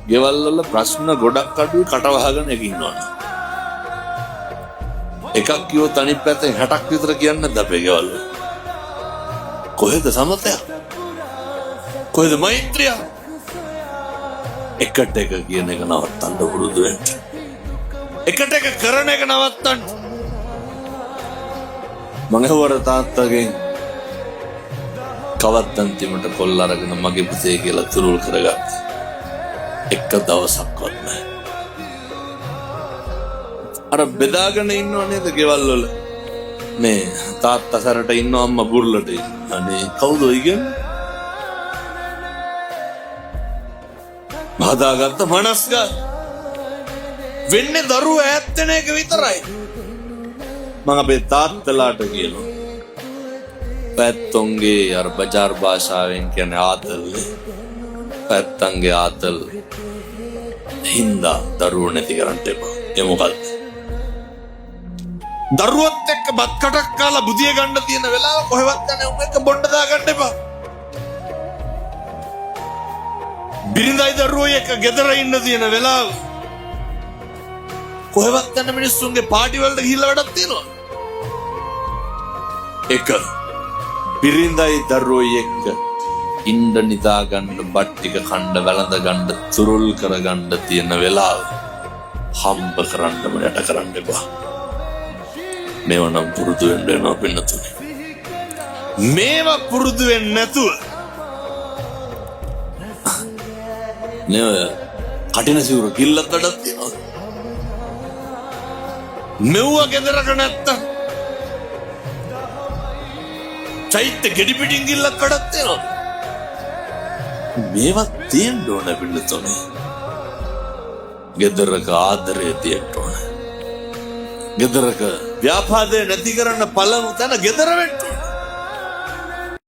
ගෙවල් වල ප්‍රශ්න ගොඩක් අඩුයි කටවහගෙන එක ඉන්නවනේ. එකක් කිව්වොත් අනිත් පැත්තෙන් 60ක් විතර කියන්නේ නැද්ද අපේ ගෙවල් වල? කොහෙද සමතය? කොහෙද මෛත්‍රිය? එකට එක කියන එක නවත්තන්න පුරුදු වෙන්න. එකට එක කරන එක නවත්තන්න. මම හවර තාත්තගෙන් කවත් අන්තිමට කොල්ල අරගෙන මගේ පුතේ කියලා තුරුල් කරගත්තා. එක දවසක්වත් නැහැ. අර බෙදාගෙන ඉන්නව නේද ගෙවල් වල? මේ තාත්තා සැරට ඉන්නව අම්මා බුර්ලට. අනේ කවුද ඔය කියන්නේ? හදාගත්ත මනස්ගත වෙන්නේ දරුවෝ ඈත් වෙන එක විතරයි. මම අපේ තාත්තලාට කියනවා පැත්තොන්ගේ අර බජාර් භාෂාවෙන් කියන්නේ ආතල්. පැත්තන්ගේ ආතල් හින්දා දරුවෝ නැති කරන්න එපා. ඒ මොකද්ද? දරුවොත් එක්ක බත් කටක් කාලා බුදිය ගන්න තියෙන වෙලාව කොහෙවත් යන්නේ උන් එක්ක බොණ්ඩ දා ගන්න එපා. බිරිඳයි දරුවෝ එක්ක ගෙදර ඉන්න තියෙන වෙලාව කොහෙවත් යන මිනිස්සුන්ගේ පාටි වලට ගිහිල්ලා වැඩක් තියෙනවා. එක බිරිඳයි දරුවෝ එක්ක ඉන්න නිදා ගන්න බත් ටික කන්න වැළඳ ගන්න තුරුල් කර ගන්න තියෙන වෙලාව හම්බ කරන්නම යට කරන්න එපා. මේව නම් පුරුදු වෙන්න වෙනවා පින්නතුනේ. මේවා පුරුදු වෙන්නේ නැතුව නේ කටින සිවුර කිල්ලක් වැඩක් තියෙනවා. මෙව්ව ගෙදරක නැත්තම් චෛත්‍ය ගෙඩි පිටින් කිල්ලක් වැඩක් තියෙනවා. මේවා තියෙන්න ඕන පිළිතුනේ. ගෙදරක ආදරය තියෙන්න ඕන. ගෙදරක ව්‍යාපාදේ නැති කරන්න පළමු තැන ගෙදර වෙන්න ඕන.